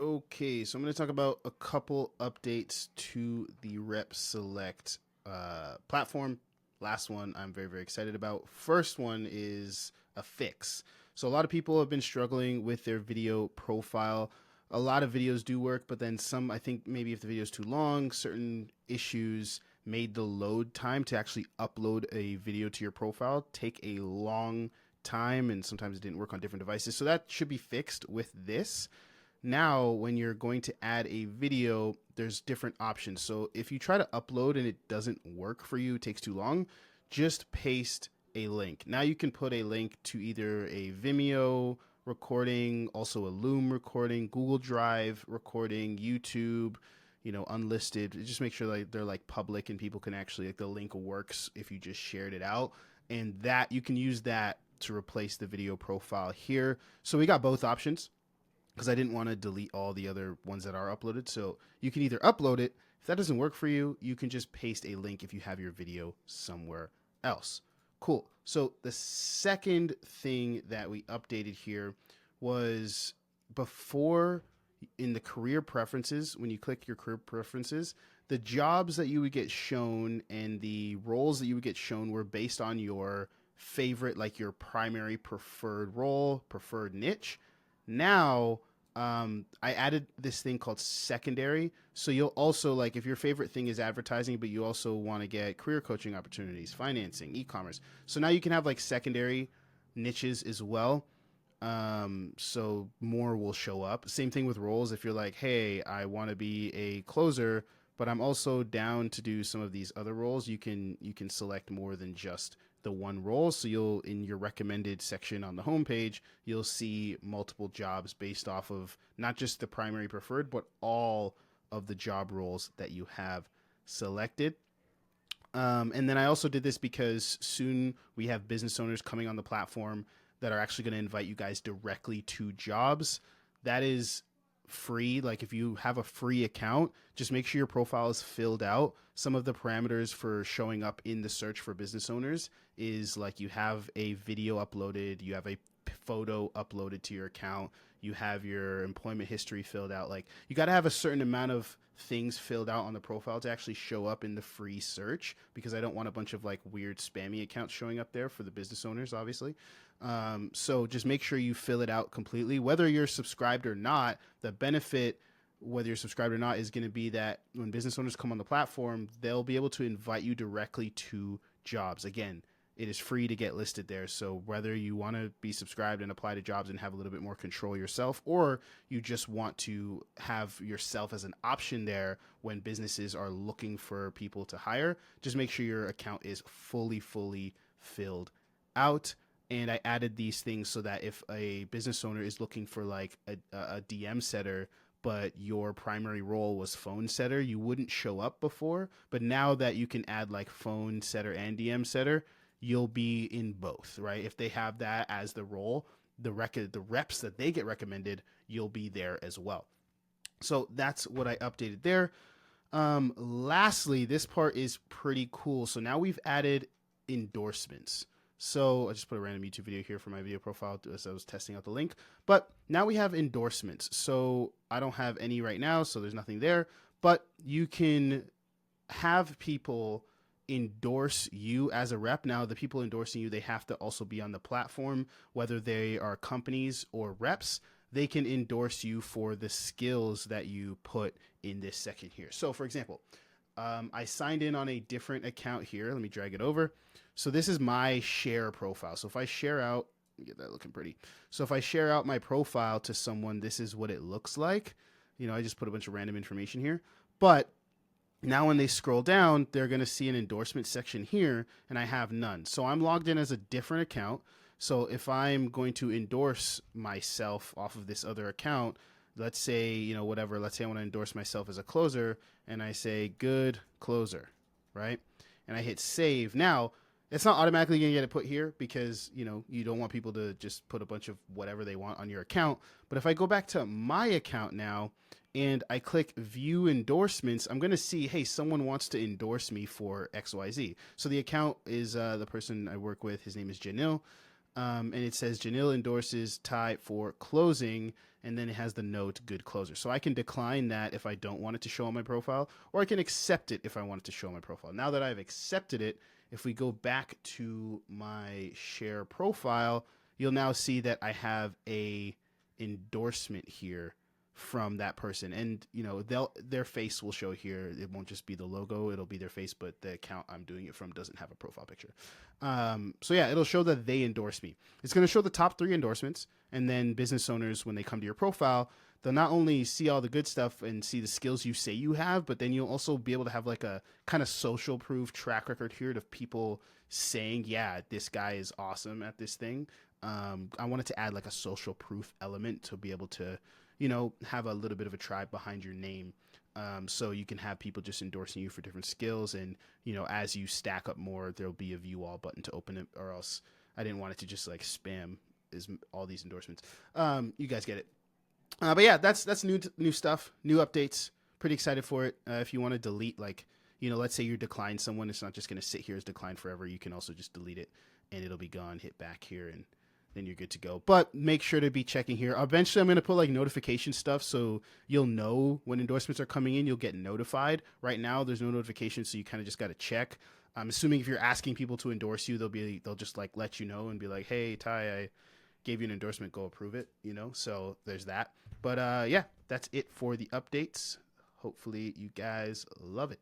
Okay, so I'm going to talk about a couple updates to the Rep Select platform. Last one I'm very, very excited about. First one is a fix. So a lot of people have been struggling with their video profile. A lot of videos do work, but then some, I think maybe if the video is too long, certain issues made the load time to actually upload a video to your profile take a long time, and sometimes it didn't work on different devices. So that should be fixed with this. Now when you're going to add a video, there's different options. So if you try to upload and it doesn't work for you, it takes too long, just paste a link. Now you can put a link to either a Vimeo recording, also a Loom recording, Google Drive recording, YouTube, unlisted. Just make sure like they're like public and people can actually, like, the link works if you just shared it out, and that you can use that to replace the video profile here. So we got both options because I didn't want to delete all the other ones that are uploaded. So you can either upload it. If that doesn't work for you, you can just paste a link if you have your video somewhere else. Cool. So the second thing that we updated here was before, in the career preferences, when you click your career preferences, the jobs that you would get shown and the roles that you would get shown were based on your favorite, like your primary preferred role, preferred niche. Now, I added this thing called secondary. So you'll also, like, if your favorite thing is advertising, but you also want to get career coaching opportunities, financing, e-commerce. So now you can have like secondary niches as well. So more will show up. Same thing with roles. If you're like, hey, I want to be a closer, but I'm also down to do some of these other roles, you can select more than just the one role. So you'll, in your recommended section on the homepage, you'll see multiple jobs based off of not just the primary preferred, but all of the job roles that you have selected. And then I also did this because soon we have business owners coming on the platform that are actually going to invite you guys directly to jobs. That is free. Like, if you have a free account, just make sure your profile is filled out. Some of the parameters for showing up in the search for business owners is like you have a video uploaded, you have a photo uploaded to your account, you have your employment history filled out. Like, you got to have a certain amount of things filled out on the profile to actually show up in the free search, because I don't want a bunch of like weird spammy accounts showing up there for the business owners, obviously. So just make sure you fill it out completely. Whether you're subscribed or not, the benefit, whether you're subscribed or not, is going to be that when business owners come on the platform, they'll be able to invite you directly to jobs. Again, it is free to get listed there. So whether you want to be subscribed and apply to jobs and have a little bit more control yourself, or you just want to have yourself as an option there when businesses are looking for people to hire, just make sure your account is fully filled out. And I added these things so that if a business owner is looking for like a DM setter, but your primary role was phone setter, you wouldn't show up before. But now that you can add like phone setter and DM setter, you'll be in both, right? If they have that as the role, the reps that they get recommended, you'll be there as well. So that's what I updated there. Lastly, this part is pretty cool. So now we've added endorsements. So I just put a random YouTube video here for my video profile as I was testing out the link. But now we have endorsements. So I don't have any right now, so there's nothing there. But you can have people endorse you as a rep. Now, the people endorsing you, they have to also be on the platform, whether they are companies or reps. They can endorse you for the skills that you put in this section here. So for example, I signed in on a different account here. Let me drag it over. So this is my share profile. So if I share out, get that looking pretty. So if I share out my profile to someone, this is what it looks like. I just put a bunch of random information here. But now when they scroll down, they're going to see an endorsement section here, and I have none. So I'm logged in as a different account. So if I'm going to endorse myself off of this other account, let's say, whatever, let's say I want to endorse myself as a closer, and I say good closer, right? And I hit save. Now, it's not automatically going to get it put here because, you don't want people to just put a bunch of whatever they want on your account. But if I go back to my account now and I click view endorsements, I'm going to see, hey, someone wants to endorse me for XYZ. So the account is the person I work with. His name is Janil. And it says Janelle endorses Ty for closing, and then it has the note good closer. So I can decline that if I don't want it to show on my profile, or I can accept it if I want it to show on my profile. Now that I've accepted it, if we go back to my share profile, you'll now see that I have a endorsement here from that person, and their face will show here. It won't just be the logo, it'll be their face, but the account I'm doing it from doesn't have a profile picture. So yeah, it'll show that they endorse me. It's going to show the top 3 endorsements, and then business owners, when they come to your profile, they'll not only see all the good stuff and see the skills you say you have, but then you'll also be able to have like a kind of social proof track record here of people saying, yeah, this guy is awesome at this thing. I wanted to add like a social proof element to be able to, have a little bit of a tribe behind your name. So you can have people just endorsing you for different skills. And, as you stack up more, there'll be a view all button to open it, or else I didn't want it to just like spam all these endorsements. You guys get it. But yeah, that's new stuff, new updates. Pretty excited for it. If you want to delete, like, let's say you decline someone, it's not just going to sit here as declined forever. You can also just delete it and it'll be gone. Hit back here and then you're good to go. But make sure to be checking here. Eventually, I'm going to put like notification stuff so you'll know when endorsements are coming in. You'll get notified. Right now, there's no notification, so you kind of just got to check. I'm assuming if you're asking people to endorse you, they'll just like let you know and be like, "Hey, Ty, I gave you an endorsement. Go approve it." So there's that. But yeah, that's it for the updates. Hopefully, you guys love it.